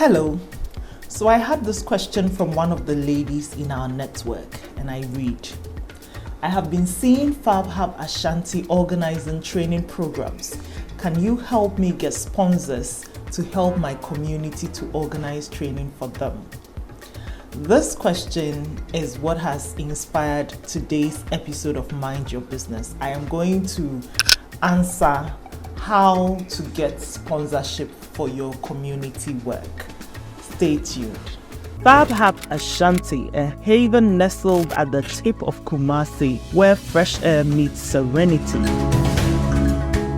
Hello. So I had this question from one of the ladies in our network, and I read, I have been seeing iFAB Ashanti organizing training programs. Can you help me get sponsors to help my community to organize training for them? This question is what has inspired today's episode of Mind Your Business. I am going to answer how to get sponsorship for your community work. Stay tuned. iFAB Ashanti, a haven nestled at the tip of Kumasi, where fresh air meets serenity.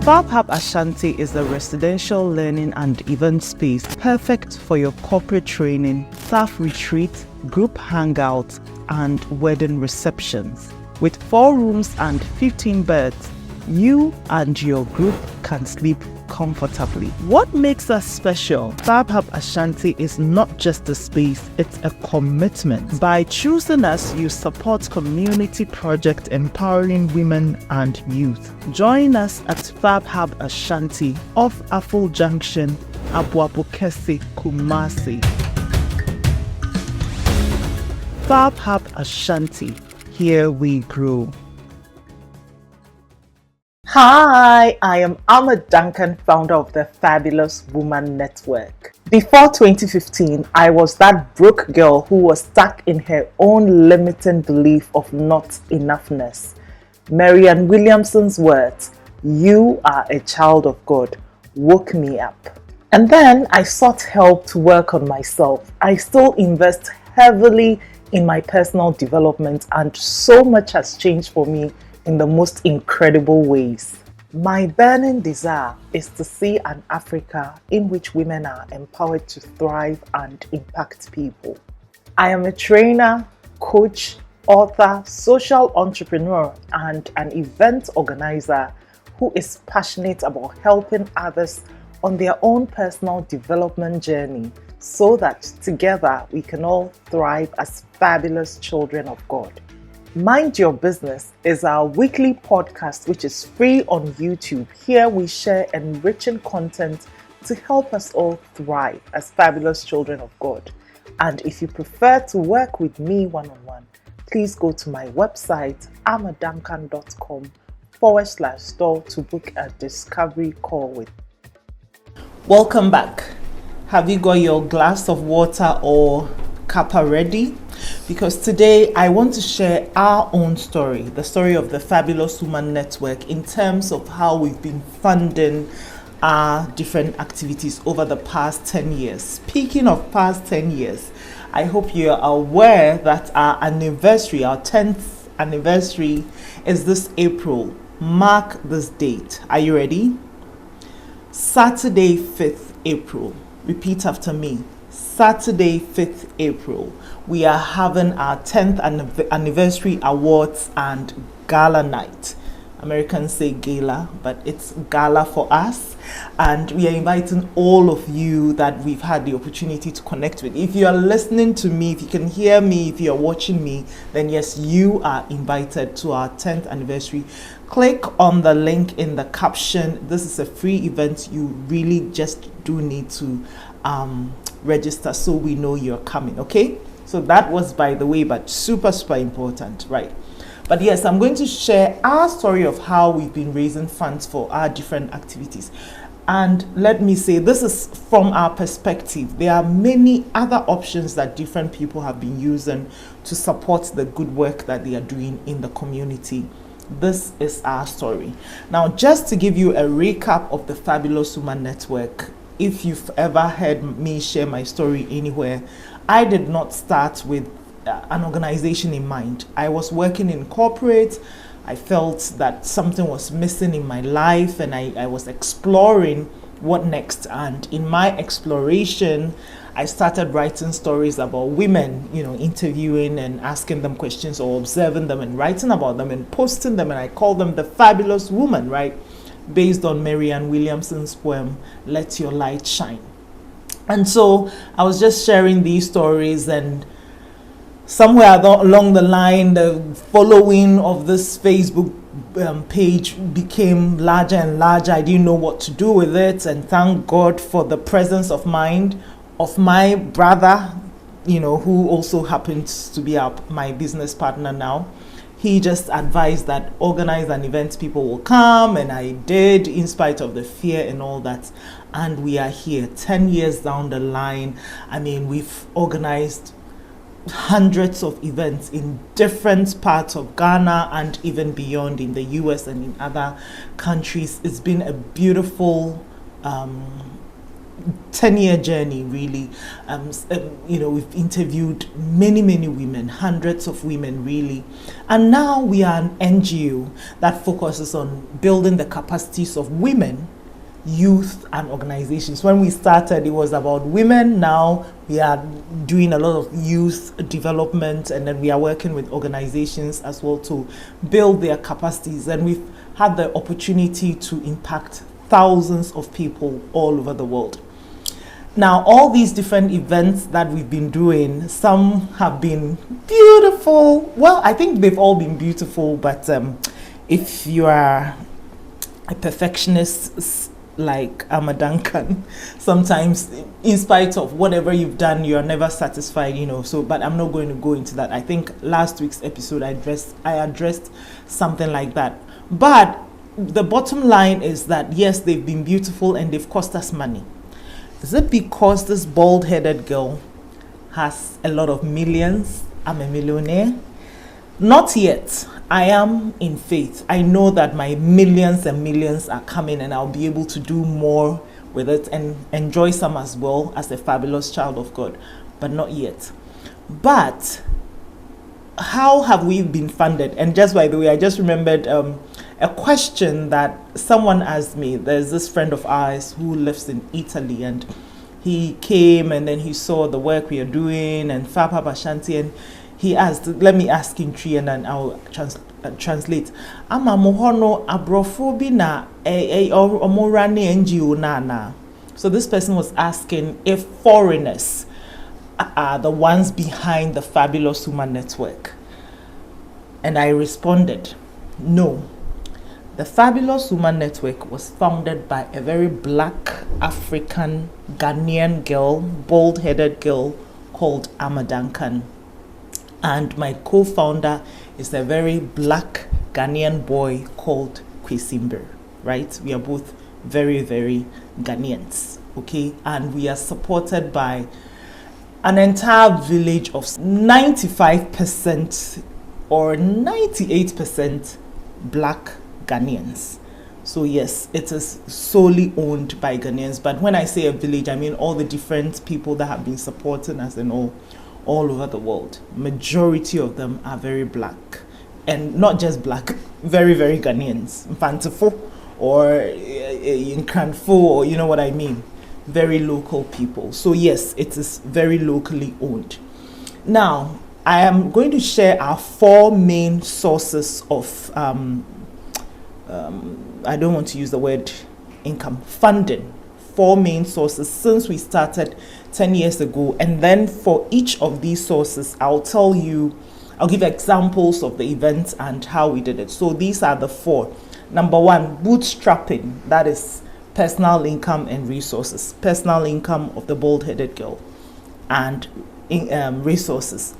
iFAB Ashanti is a residential learning and event space perfect for your corporate training, staff retreat, group hangouts, and wedding receptions. With 4 rooms and 15 beds, you and your group can sleep comfortably. What makes us special? iFAB Ashanti is not just a space, it's a commitment. By choosing us, you support community projects empowering women and youth. Join us at iFAB Ashanti off Aful Junction, Abuabukesi, Kumasi. iFAB Ashanti, here we grow. Hi, I am Ahmed Duncan, founder of the Fabulous Woman Network. Before 2015, I was that broke girl who was stuck in her own limiting belief of not enoughness. Marianne Williamson's words, "You are a child of God," woke me up. And then I sought help to work on myself. I still invest heavily in my personal development, and so much has changed for me in the most incredible ways. My burning desire is to see an Africa in which women are empowered to thrive and impact people. I am a trainer, coach, author, social entrepreneur, and an event organizer who is passionate about helping others on their own personal development journey so that together we can all thrive as fabulous children of God. Mind Your Business is our weekly podcast which is free on YouTube. Here we share enriching content to help us all thrive as fabulous children of God. And if you prefer to work with me one-on-one, please go to my website ahmedduncan.com/store to book a discovery call with me. Welcome back. Have you got your glass of water or cuppa ready? Because today I want to share our own story, the story of the Fabulous Woman Network in terms of how we've been funding our different activities over the past 10 years. Speaking of past 10 years, I hope you're aware that our anniversary, our 10th anniversary is this April. Mark this date. Are you ready? Saturday, 5th April. Repeat after me. Saturday, 5th April, we are having our 10th anniversary awards and gala night. Americans say gala, but it's gala for us. And we are inviting all of you that we've had the opportunity to connect with. If you are listening to me, if you can hear me, if you are watching me, then yes, you are invited to our 10th anniversary. Click on the link in the caption. This is a free event. You really just do need to register so we know you're coming, okay? So that was by the way, but super important, right? But yes, I'm going to share our story of how we've been raising funds for our different activities. And let me say, this is from our perspective. There are many other options that different people have been using to support the good work that they are doing in the community. This is our story. Now, just to give you a recap of the Fabulous Woman Network, if you've ever heard me share my story anywhere, I did not start with an organization in mind. I was working in corporate. I felt that something was missing in my life, and I was exploring what next. And in my exploration, I started writing stories about women, interviewing and asking them questions or observing them and writing about them and posting them. And I call them the Fabulous Woman, right? Based on Marianne Williamson's poem, "Let Your Light Shine." And so I was just sharing these stories, and somewhere along the line, the following of this Facebook page became larger and larger. I didn't know what to do with it, and thank God for the presence of mind of my brother, who also happens to be my business partner now. He just advised that organize an event, people will come, and I did, in spite of the fear and all that. And we are here 10 years down the line. I mean, we've organized hundreds of events in different parts of Ghana and even beyond, in the US and in other countries. It's been a beautiful 10-year journey, really. We've interviewed many women, hundreds of women, really. And now we are an NGO that focuses on building the capacities of women, youth, and organizations. When we started, it was about women. Now we are doing a lot of youth development, and then we are working with organizations as well to build their capacities. And we've had the opportunity to impact thousands of people all over the world. Now, all these different events that we've been doing, some have been beautiful. Well, I think they've all been beautiful, but if you are a perfectionist like Amma Duncan, sometimes in spite of whatever you've done, you are never satisfied, but I'm not going to go into that. I think last week's episode I addressed something like that. But the bottom line is that yes, they've been beautiful and they've cost us money. Is it because this bald-headed girl has a lot of millions? I'm a millionaire? Not yet. I am in faith. I know that my millions and millions are coming, and I'll be able to do more with it and enjoy some as well as a fabulous child of God, but not yet. But how have we been funded? And just by the way, I just remembered a question that someone asked me. There's this friend of ours who lives in Italy, and he came and then he saw the work we are doing and Fapa Bashanti, and he asked, let me ask in Tree and then I'll translate. Ama mohono abrofobi na omorani NGO na. So this person was asking if foreigners are the ones behind the Fabulous Woman Network. And I responded, no. The Fabulous Woman Network was founded by a very black African Ghanaian girl, bald-headed girl called Amma Duncan. And my co-founder is a very black Ghanaian boy called Kwesimber, right? We are both very, very Ghanaians, okay? And we are supported by an entire village of 95% or 98% black Ghanaians. So yes, it is solely owned by Ghanaians. But when I say a village, I mean all the different people that have been supporting us and all over the world. Majority of them are very black, and not just black, very, very Ghanaians. Mfantefo or Nkranfo, or you know what I mean. Very local people. So yes, it is very locally owned. Now, I am going to share our 4 main sources of I don't want to use the word income, funding. 4 main sources since we started 10 years ago. And then for each of these sources, I'll give examples of the events and how we did it. So these are the 4. Number 1, bootstrapping. That is personal income and resources. Personal income of the bald-headed girl and resources.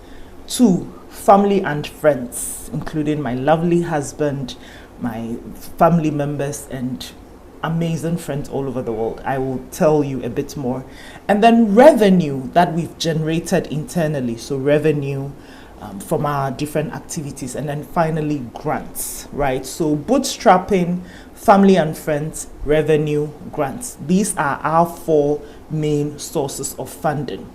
2, family and friends, including my lovely husband, my family members, and amazing friends all over the world. I will tell you a bit more. And then revenue that we've generated internally. So revenue from our different activities. And then finally grants, right? So bootstrapping, family and friends, revenue, grants. These are our 4 main sources of funding.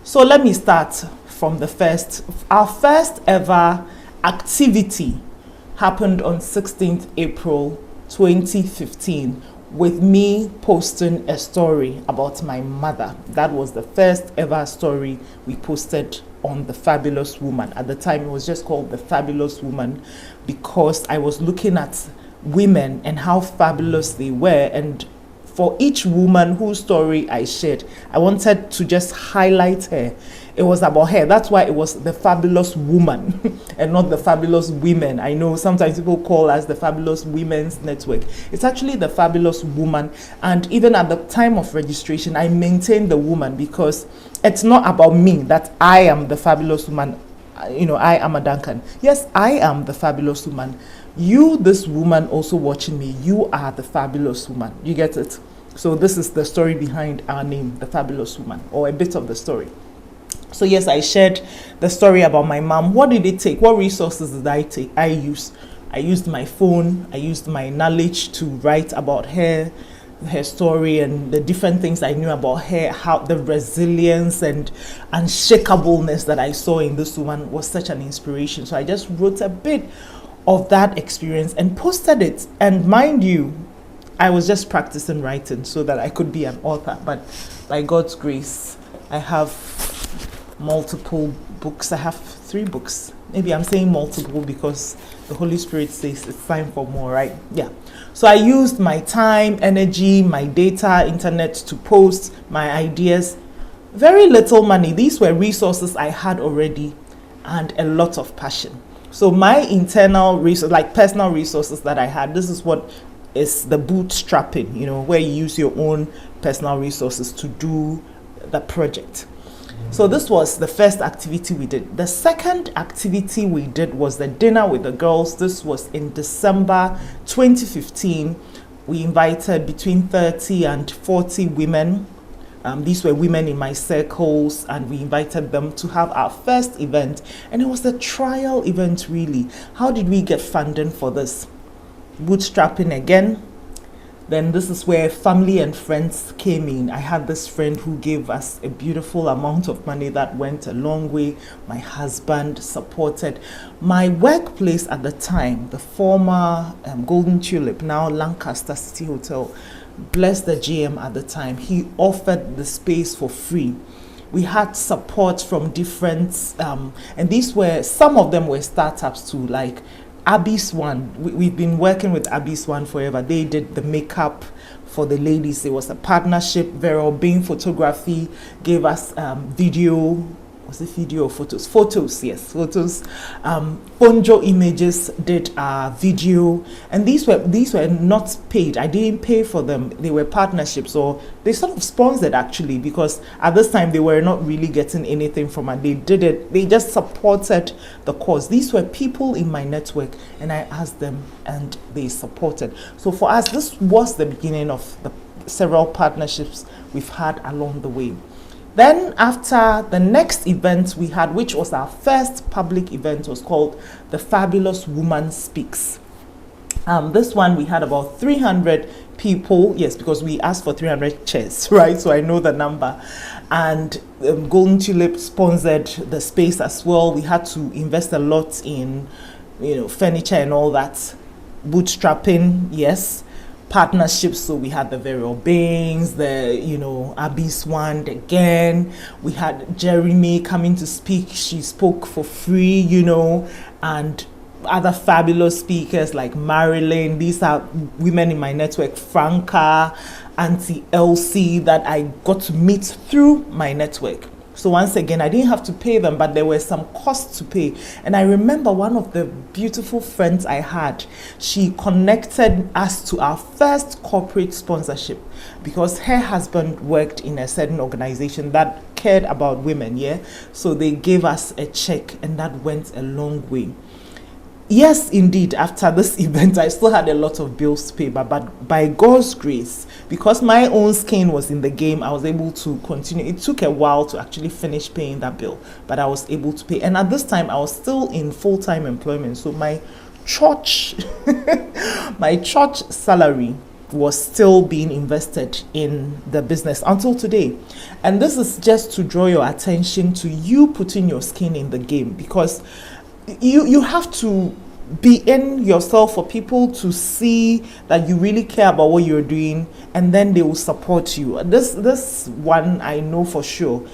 So let me start from the first. Our first ever activity happened on 16th April 2015 with me posting a story about my mother. That was the first ever story we posted on The Fabulous Woman. At the time, it was just called The Fabulous Woman because I was looking at women and how fabulous they were, and for each woman whose story I shared, I wanted to just highlight her. It was about her. That's why it was the fabulous woman and not the fabulous women. I know sometimes people call us the fabulous women's network. It's actually the fabulous woman. And even at the time of registration, I maintained the woman, because it's not about me that I am the fabulous woman. I am a Duncan. Yes, I am the fabulous woman. You, this woman also watching me, you are the fabulous woman. You get it? So this is the story behind our name, the fabulous woman, or a bit of the story. So yes, I shared the story about my mom. What did it take? What resources did I take? I used my phone. I used my knowledge to write about her story and the different things I knew about her, how the resilience and unshakableness that I saw in this woman was such an inspiration. So I just wrote a bit of that experience and posted it. And mind you, I was just practicing writing so that I could be an author. But by God's grace, I have multiple books. I have 3 books. Maybe I'm saying multiple because the Holy Spirit says it's time for more, right? Yeah. So I used my time, energy, my data, internet to post my ideas. Very little money. These were resources I had already and a lot of passion. So my internal resources, like personal resources that I had, this is what is the bootstrapping, where you use your own personal resources to do the project. So this was the first activity we did. The second activity we did was the dinner with the girls. This was in December 2015. We invited between 30 and 40 women. These were women in my circles, and we invited them to have our first event. And it was a trial event, really. How did we get funding for this? Bootstrapping again. Then this is where family and friends came in. I had this friend who gave us a beautiful amount of money that went a long way. My husband supported. My workplace at the time, the former Golden Tulip, now Lancaster City Hotel, bless the GM at the time. He offered the space for free. We had support from different, and these were, some of them were startups too, like Abby Swan. We've been working with Abby Swan forever. They did the makeup for the ladies. It was a partnership. Vero Bain Photography gave us video. Was it video or photos? Photos, yes, photos. Ponjo Images did video, and these were not paid. I didn't pay for them. They were partnerships, or they sort of sponsored actually, because at this time they were not really getting anything from it. They did it. They just supported the cause. These were people in my network, and I asked them, and they supported. So for us, this was the beginning of the several partnerships we've had along the way. Then after the next event we had, which was our first public event, was called The Fabulous Woman Speaks. This one we had about 300 people, yes, because we asked for 300 chairs, right? So I know the number. And Golden Tulip sponsored the space as well. We had to invest a lot in, furniture and all that. Bootstrapping, yes. Partnerships, so we had the Vero Bains, the Abby Swan again. We had Jeremy coming to speak. She spoke for free, and other fabulous speakers like Marilyn. These are women in my network, Franca, Auntie Elsie, that I got to meet through my network. So once again, I didn't have to pay them, but there were some costs to pay. And I remember one of the beautiful friends I had, she connected us to our first corporate sponsorship, because her husband worked in a certain organization that cared about women, yeah? So they gave us a check, and that went a long way. Yes, indeed, after this event, I still had a lot of bills to pay, but by God's grace, because my own skin was in the game, I was able to continue. It took a while to actually finish paying that bill, but I was able to pay. And at this time, I was still in full-time employment, so my church, my church salary was still being invested in the business until today. And this is just to draw your attention to you putting your skin in the game, because you have to be in yourself for people to see that you really care about what you're doing, and then they will support you. This one I know for sure.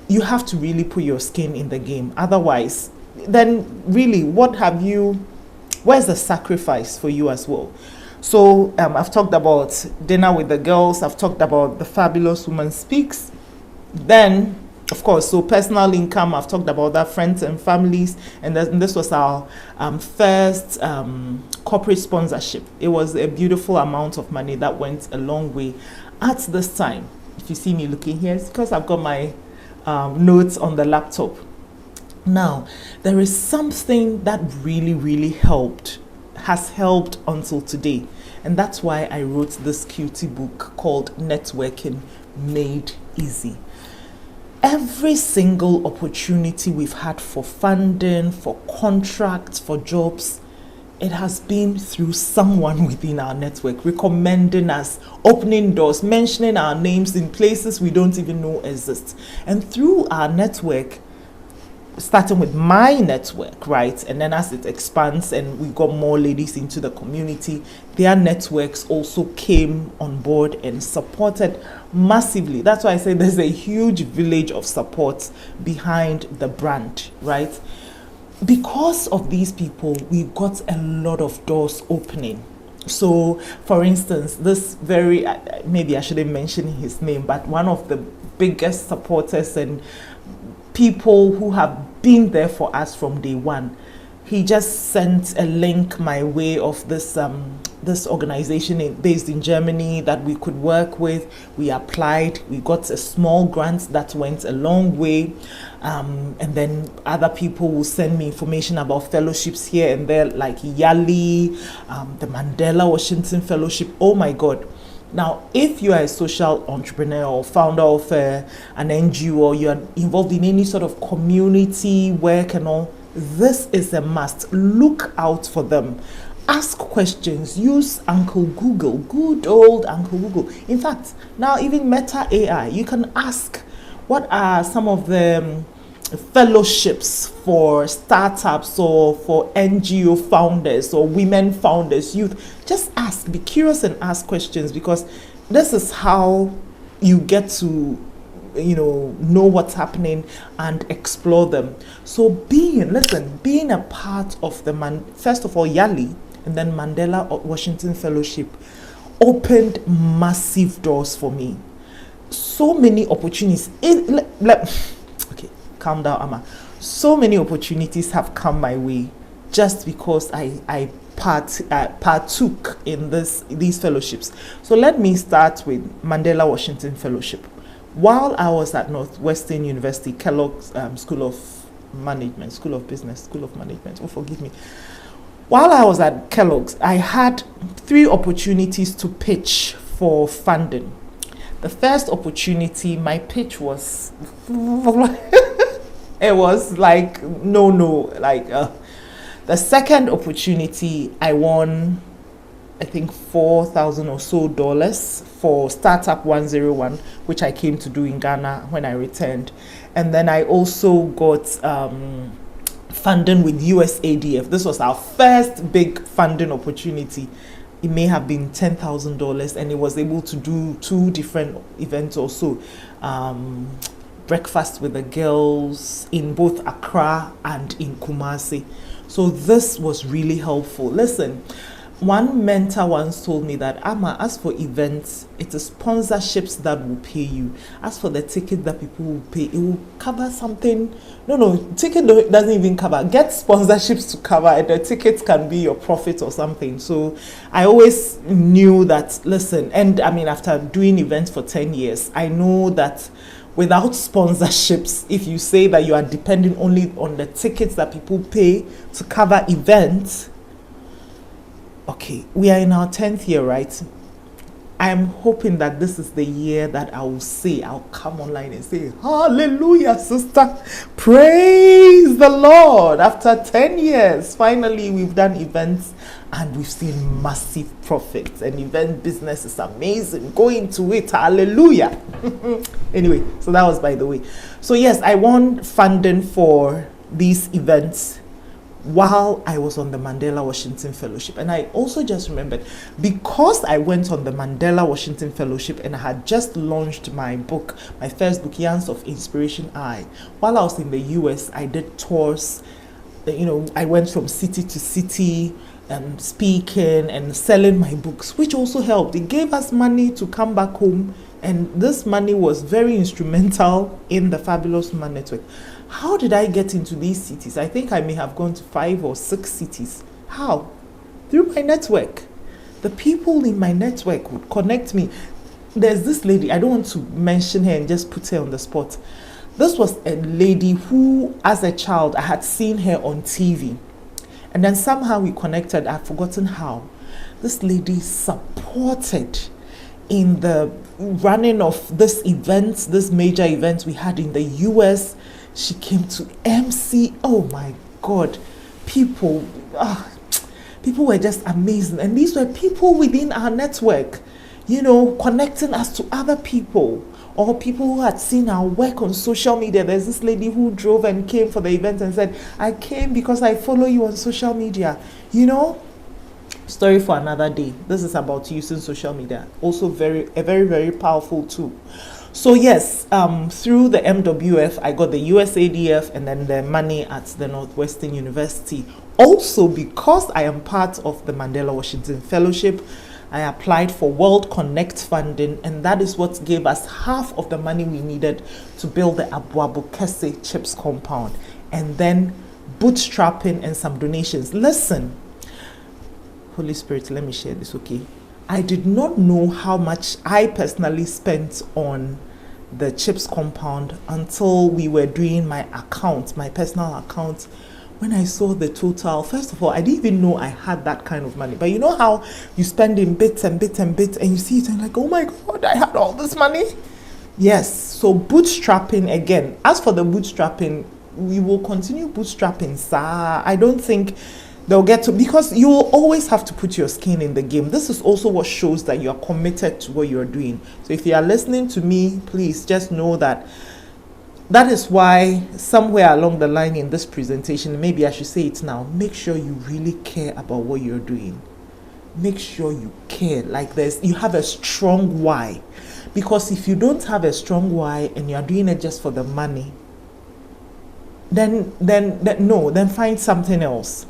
You have to really put your skin in the game. Otherwise, then really, where's the sacrifice for you as well? So I've talked about dinner with the girls. I've talked about the Fabulous Woman Speaks. Then, of course, so personal income, I've talked about that, friends and families, and this was our first corporate sponsorship. It was a beautiful amount of money that went a long way at this time. If you see me looking here, it's because I've got my notes on the laptop. Now, there is something that really has helped until today, and that's why I wrote this cutie book called Networking Made Easy. Every single opportunity we've had for funding, for contracts, for jobs, it has been through someone within our network recommending us, opening doors, mentioning our names in places we don't even know exist. And through our network, starting with my network, right? And then as it expands and we got more ladies into the community, their networks also came on board and supported massively. That's why I say there's a huge village of support behind the brand, right? Because of these people, we got a lot of doors opening. So, for instance, this very, maybe I shouldn't mention his name, but one of the biggest supporters and people who have been there for us from day one, he just sent a link my way of this organization based in Germany that we could work with. We applied, we got a small grant that went a long way, and then other people will send me information about fellowships here and there, like Yali, the Mandela Washington Fellowship. Oh my God. Now, if you are a social entrepreneur or founder of an NGO, or you are involved in any sort of community work and all, this is a must. Look out for them. Ask questions. Use Uncle Google, good old Uncle Google. In fact, now even Meta AI, you can ask what are some of the fellowships for startups or for NGO founders or women founders, youth. Just ask, be curious and ask questions, because this is how you get to know what's happening and explore them. So being a part of the first of all Yali and then Mandela Washington Fellowship opened massive doors for me. So many opportunities. Okay, calm down, Amma. So many opportunities have come my way just because I partook in these fellowships. So let me start with Mandela Washington Fellowship. While I was at Northwestern University, Kellogg's School of Business, School of Management, oh forgive me. While I was at Kellogg's, I had 3 opportunities to pitch for funding. The first opportunity, my pitch was, it was like, the second opportunity, I won, I think $4,000 or so for Startup 101, which I came to do in Ghana when I returned. And then I also got funding with USADF. This was our first big funding opportunity. It may have been $10,000, and it was able to do 2 different events also. Breakfast with the girls in both Accra and in Kumasi. So this was really helpful. Listen, one mentor once told me that, Amma, as for events, it is sponsorships that will pay you. As for the ticket that people will pay, it will cover something. No, ticket doesn't even cover. Get sponsorships to cover it. The tickets can be your profit or something. So I always knew that, listen, and I mean, after doing events for 10 years, I know that without sponsorships, if you say that you are depending only on the tickets that people pay to cover events, okay, we are in our 10th year, right? I am hoping that this is the year that I'll come online and say, hallelujah, sister, praise the Lord. After 10 years, finally, we've done events and we've seen massive profits, and event business is amazing. Go into it, hallelujah. Anyway, so that was by the way. So yes, I won funding for these events while I was on the Mandela Washington Fellowship. And I also just remembered, because I went on the Mandela Washington Fellowship and I had just launched my book, my first book, Yarns of Inspiration while I was in the US, I did tours. I went from city to city, speaking and selling my books, which also helped. It gave us money to come back home, and this money was very instrumental in the Fabulous Woman Network. How did I get into these cities? I think I may have gone to 5 or 6 cities. How? Through my network. The people in my network would connect me. There's this lady, I don't want to mention her and just put her on the spot. This was a lady who, as a child, I had seen her on TV. And then somehow we connected. I've forgotten how. This lady supported in the running of this event, this major event we had in the US. She came to MC. Oh my God. People were just amazing. And these were people within our network, connecting us to other people, or people who had seen our work on social media. There's this lady who drove and came for the event and said, I came because I follow you on social media. Story for another day. This is about using social media. Also a very, very powerful tool. So yes, through the MWF, I got the USADF and then the money at the Northwestern University. Also, because I am part of the Mandela Washington Fellowship, I applied for World Connect funding, and that is what gave us half of the money we needed to build the Abuabukese Chips compound. And then bootstrapping and some donations. Listen, Holy Spirit, let me share this, okay? I did not know how much I personally spent on the Chips compound until we were doing my account, my personal account. When I saw the total, first of all, I didn't even know I had that kind of money. But you know how you spend in bits and bits and bits, and you see it and like, oh my God, I had all this money? Yes, so bootstrapping again. As for the bootstrapping, we will continue bootstrapping, sir. I don't think they'll get to, because you will always have to put your skin in the game. This is also what shows that you are committed to what you're doing. So if you are listening to me, please just know that is why somewhere along the line in this presentation, maybe I should say it now, make sure you really care about what you're doing. Make sure you care, like you have a strong why. Because if you don't have a strong why and you're doing it just for the money, then find something else.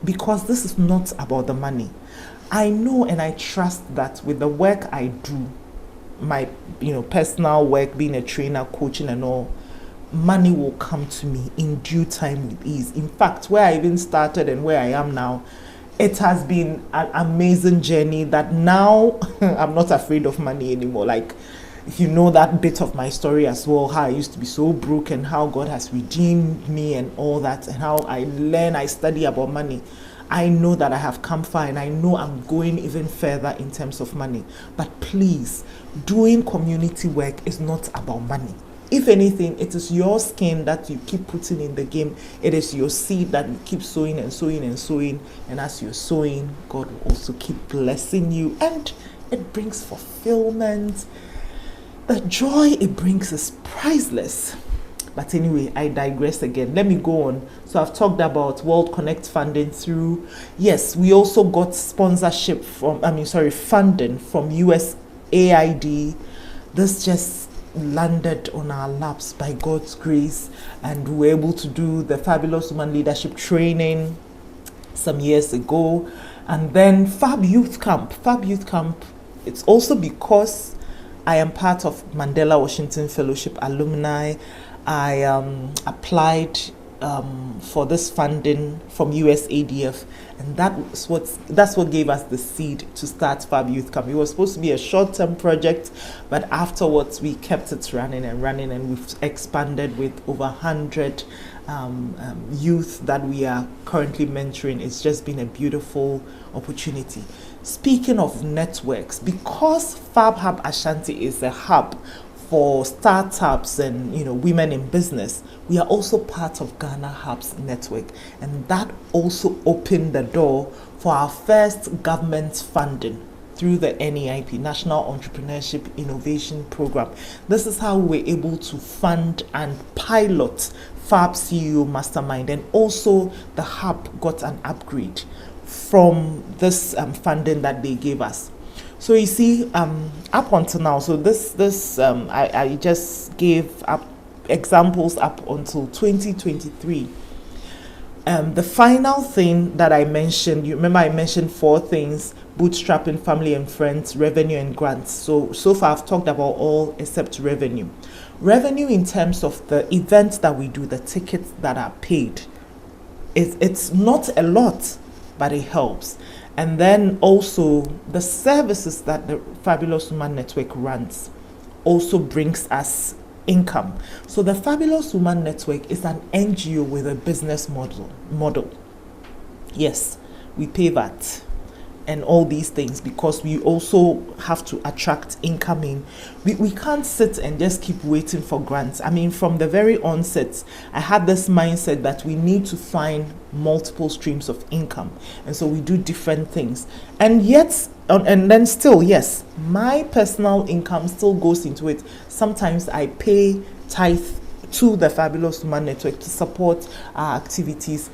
Because this is not about the money. I know and I trust that with the work I do, my personal work, being a trainer, coaching and all, money will come to me in due time with ease. In fact, where I even started and where I am now, it has been an amazing journey that now I'm not afraid of money anymore. Like, if you know that bit of my story as well, how I used to be so broke and how God has redeemed me and all that, and how I study about money. I know that I have come far and I know I'm going even further in terms of money. But please, doing community work is not about money. If anything, it is your skin that you keep putting in the game. It is your seed that you keep sowing and sowing and sowing. And as you're sowing, God will also keep blessing you. And it brings fulfillment. The joy it brings is priceless. But anyway, I digress again. Let me go on. So I've talked about World Connect funding through, yes, we also got sponsorship funding from USAID. This just landed on our laps by God's grace, and we were able to do the Fabulous Woman Leadership Training some years ago. And then Fab Youth Camp, it's also because I am part of Mandela Washington Fellowship alumni. I applied for this funding from USADF, and that's what gave us the seed to start Fab Youth Camp. It was supposed to be a short-term project, but afterwards we kept it running, and we've expanded with over 100 youth that we are currently mentoring. It's just been a beautiful opportunity. Speaking of networks, because Fab Hub Ashanti is a hub for startups and women in business, we are also part of Ghana Hubs network, and that also opened the door for our first government funding through the NEIP, National Entrepreneurship Innovation Program. This is how we were able to fund and pilot Fab CEO Mastermind, and also the hub got an upgrade from this funding that they gave us. So you see, up until now, so I just gave up examples up until 2023. The final thing that I mentioned, you remember I mentioned 4 things: bootstrapping, family and friends, revenue, and grants. So far I've talked about all except revenue. Revenue in terms of the events that we do, the tickets that are paid. It's not a lot, but it helps. And then also the services that the Fabulous Woman Network runs also brings us income. So the Fabulous Woman Network is an NGO with a business model. Yes, we pay that and all these things because we also have to attract income in. We can't sit and just keep waiting for grants. I mean, from the very onset, I had this mindset that we need to find multiple streams of income. And so we do different things. And yet, and then still, yes, my personal income still goes into it. Sometimes I pay tithe to the Fabulous Woman Network to support our activities.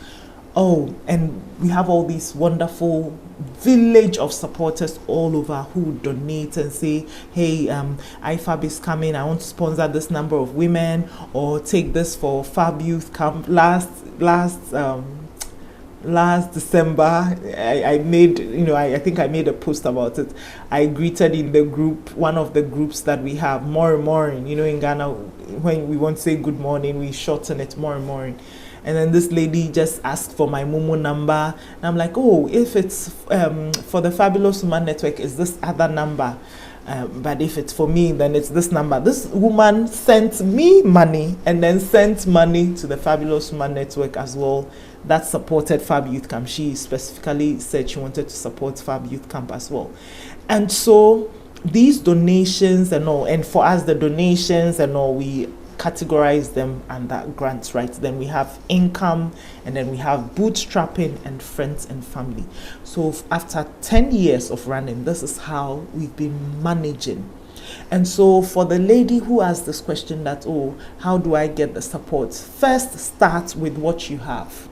Oh, and we have all these wonderful village of supporters all over who donate and say, hey, iFAB is coming, I want to sponsor this number of women, or take this for Fab Youth Camp. Last December, I made, I think I made a post about it. I greeted in the group, one of the groups that we have, Morning. In Ghana, when we want to say good morning, we shorten it, Morning. And then this lady just asked for my Momo number. And I'm like, oh, if it's for the Fabulous Woman Network, is this other number? But if it's for me, then it's this number. This woman sent me money and then sent money to the Fabulous Woman Network as well. That supported Fab Youth Camp. She specifically said she wanted to support Fab Youth Camp as well. And so these donations and all, and for us, the donations and all, we categorize them under grants, right? Then we have income, and then we have bootstrapping and friends and family. So after 10 years of running, this is how we've been managing. And so for the lady who asked this question that, oh, how do I get the support? First, start with what you have.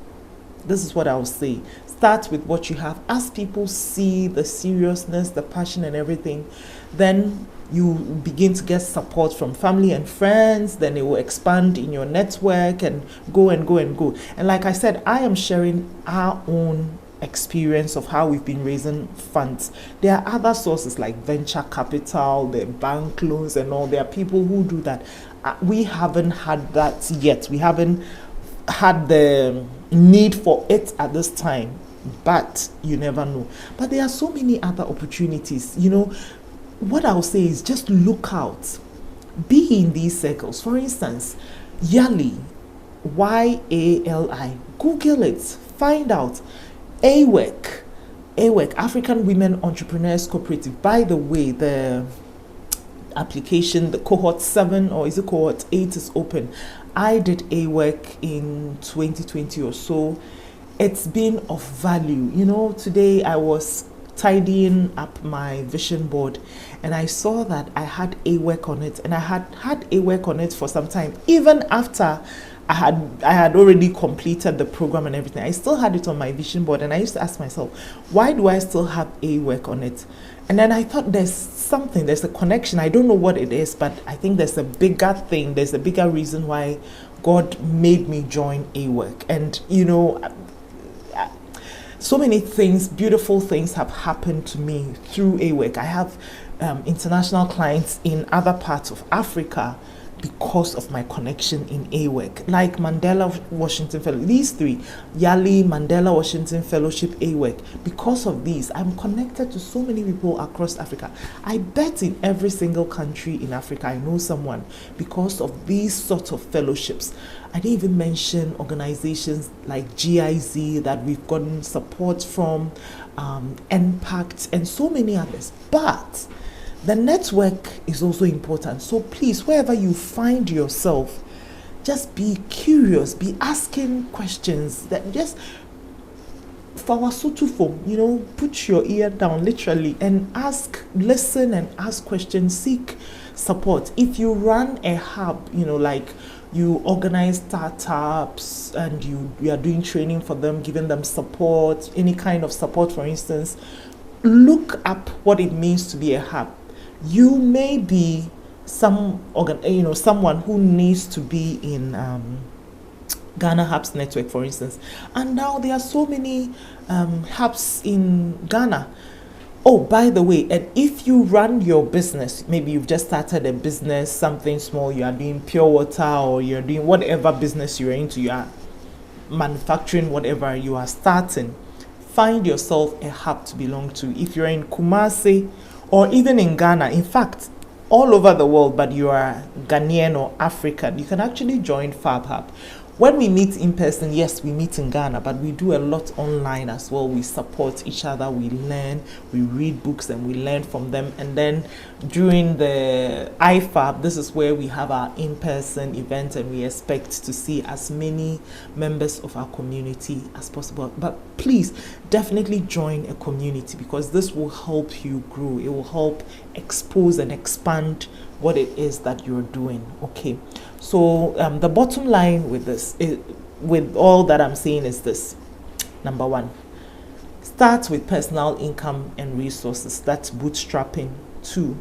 This is what I will say. Start with what you have. As people see the seriousness, the passion and everything, then you begin to get support from family and friends. Then it will expand in your network and go and go and go. And like I said, I am sharing our own experience of how we've been raising funds. There are other sources like venture capital, the bank loans and all. There are people who do that. We haven't had that yet. We haven't had the need for it at this time, but you never know. But there are so many other opportunities. What I'll say is just look out, be in these circles. For instance, YALI, YALI, Google it, find out. AWEC, African Women Entrepreneurs Cooperative. By the way, the application, the cohort 7 or is it cohort 8 is open. I did AWEC in 2020 or so. It's been of value. Today I was tidying up my vision board and I saw that I had AWEC on it, and I had AWEC on it for some time. Even after I had already completed the program and everything, I still had it on my vision board, and I used to ask myself, why do I still have AWEC on it? And then I thought there's a connection. I don't know what it is, but I think there's a bigger thing. There's a bigger reason why God made me join AWEC. And so many things, beautiful things have happened to me through AWEC. I have international clients in other parts of Africa because of my connection in AWEC, like Mandela Washington Fellowship. These 3, YALI, Mandela Washington Fellowship, AWEC. Because of these, I'm connected to so many people across Africa. I bet in every single country in Africa, I know someone because of these sorts of fellowships. I didn't even mention organizations like GIZ that we've gotten support from, NPACT, and so many others. But the network is also important. So please, wherever you find yourself, just be curious, be asking questions. That just for our Sutu form, put your ear down literally and listen and ask questions, seek support. If you run a hub, like you organize startups and you are doing training for them, giving them support, any kind of support, for instance, look up what it means to be a hub. You may be someone who needs to be in Ghana Hubs Network, for instance. And now there are so many hubs in Ghana. Oh, by the way, and if you run your business, maybe you've just started a business, something small, you are doing pure water, or you're doing whatever business you're into, you are manufacturing whatever you are starting, find yourself a hub to belong to. If you're in Kumasi or even in Ghana, in fact, all over the world, but you are Ghanaian or African, you can actually join Fab Hub. When we meet in person, yes, we meet in Ghana, but we do a lot online as well. We support each other, we learn, we read books and we learn from them. And then during the iFAB, this is where we have our in-person event, and we expect to see as many members of our community as possible. But please, definitely join a community, because this will help you grow. It will help expose and expand what it is that you're doing. Okay, so the bottom line with this, with all that I'm saying, is this. Number one, start with personal income and resources. That's bootstrapping. 2,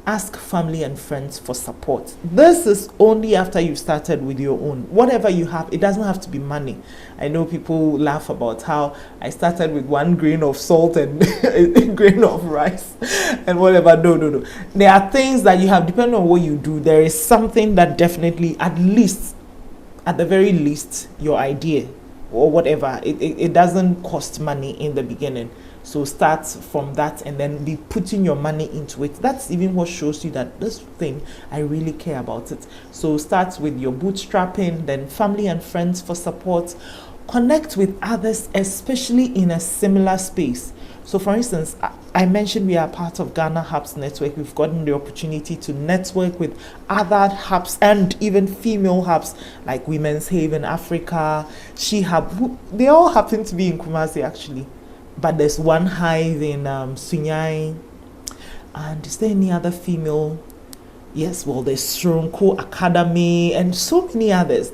ask family and friends for support. This is only after you started with your own. Whatever you have, it doesn't have to be money. I know people laugh about how I started with 1 grain of salt and a grain of rice and whatever. No. There are things that you have, depending on what you do, there is something that definitely, at the very least, your idea or whatever, it doesn't cost money in the beginning. So start from that and then be putting your money into it. That's even what shows you that this thing, I really care about it. So start with your bootstrapping, then family and friends for support. Connect with others, especially in a similar space. So for instance, I mentioned we are part of Ghana Hubs Network. We've gotten the opportunity to network with other hubs and even female hubs like Women's Haven Africa, She Hub. They all happen to be in Kumasi actually. But there's one hive in Sunyai. And is there any other female? Yes, well, there's Shronko Academy and so many others.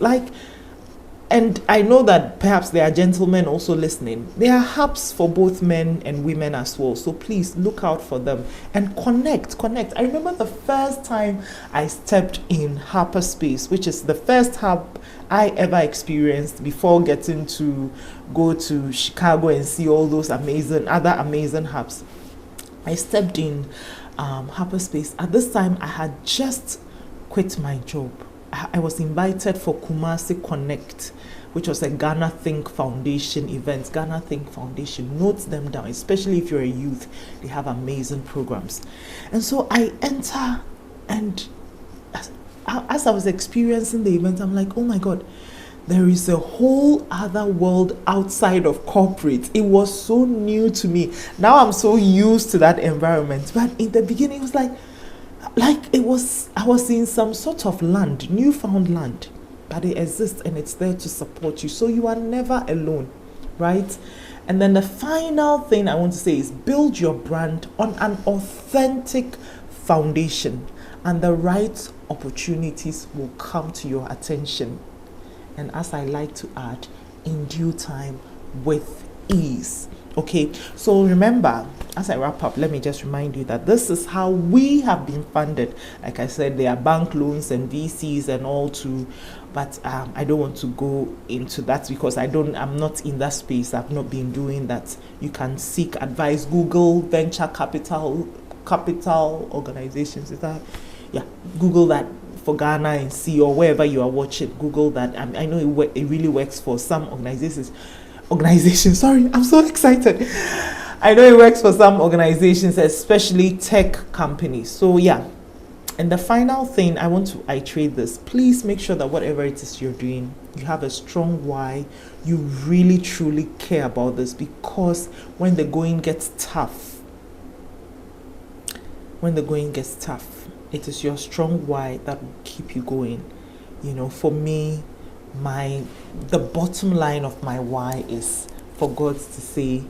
And I know that perhaps there are gentlemen also listening. There are hubs for both men and women as well. So please look out for them and connect. I remember the first time I stepped in Hyperspace, which is the first hub I ever experienced before getting to go to Chicago and see all those other amazing hubs. I stepped in Hyperspace. At this time, I had just quit my job. I was invited for Kumasi Connect, which was a Ghana Think Foundation event. Ghana Think Foundation, note them down, especially if you're a youth. They have amazing programs. And so I enter, and as I was experiencing the event, I'm like, oh my God, there is a whole other world outside of corporate. It was so new to me. Now I'm so used to that environment. But in the beginning, it was like I was in some sort of land, newfound land, but it exists and it's there to support you. So you are never alone, right? And then the final thing I want to say is build your brand on an authentic foundation, and the right opportunities will come to your attention. And as I like to add, in due time, with ease. Okay, so remember, as I wrap up, let me just remind you that this is how we have been funded. Like I said, there are bank loans and VCs and all too, but I don't want to go into that because I'm not in that space. I've not been doing that. You can seek advice. Google venture capital organizations. Is that? Yeah, Google that for Ghana and see, or wherever you are watching. Google that. I know it really works for some organizations. Sorry, I'm so excited. I know it works for some organizations, especially tech companies. So yeah, and the final thing I want to iterate this: please make sure that whatever it is you're doing, you have a strong why. You really truly care about this, because when the going gets tough, it is your strong why that will keep you going. You know, for me, the bottom line of my why is for God to say,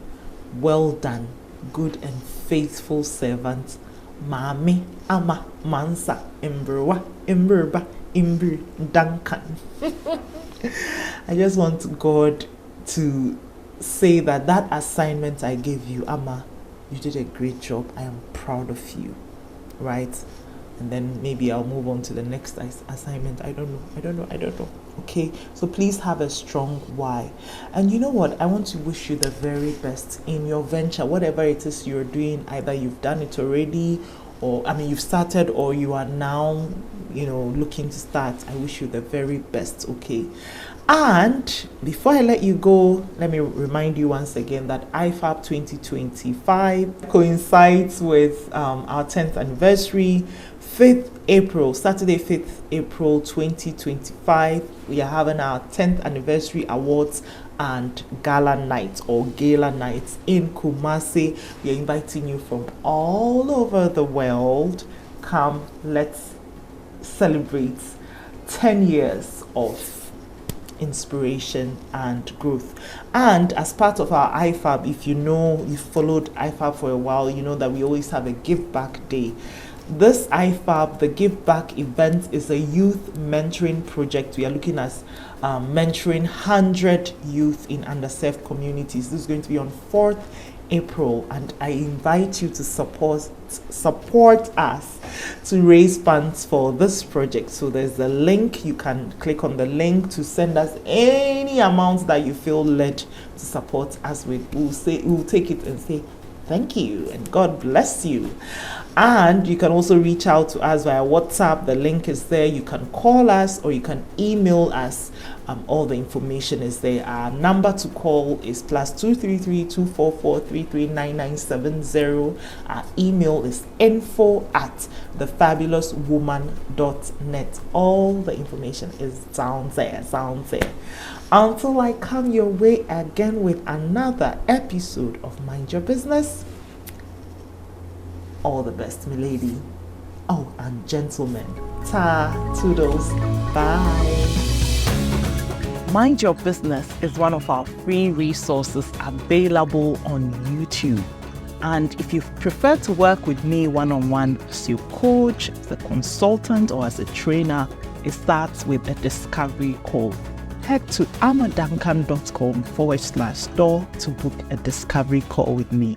well done, good and faithful servant. Mami ama mansa imberwa imberba imbir Duncan. I just want God to say that assignment I gave you, Ama, you did a great job. I am proud of you, right? And then maybe I'll move on to the next assignment. I don't know. Okay, so please have a strong why. And you know what? I want to wish you the very best in your venture, whatever it is you're doing. Either you've done it already, or you've started, or you are now, looking to start. I wish you the very best. Okay. And before I let you go, let me remind you once again that iFAB 2025 coincides with our 10th anniversary. 5th April, Saturday 5th April 2025, we are having our 10th anniversary awards and gala night or gala nights in Kumasi. We are inviting you from all over the world. Come, let's celebrate 10 years of inspiration and growth. And as part of our iFAB, if you've followed iFAB for a while, you know that we always have a give back day. This iFAB, the Give Back event, is a youth mentoring project. We are looking at mentoring 100 youth in underserved communities. This is going to be on 4th April, and I invite you to support us to raise funds for this project. So there's a link. You can click on the link to send us any amount that you feel led to support us with. We'll take it and say thank you and God bless you. And you can also reach out to us via WhatsApp. The link is there. You can call us or you can email us. All the information is there. Our number to call is +233 244 339970. Our email is info@thefabulouswoman.net. All the information is down there. Until I come your way again with another episode of Mind Your Business. All the best, milady. Oh, and gentlemen. Toodles. Bye. Mind Your Business is one of our free resources available on YouTube. And if you prefer to work with me one-on-one as your coach, as a consultant, or as a trainer, it starts with a discovery call. Head to amaduncan.com/store to book a discovery call with me.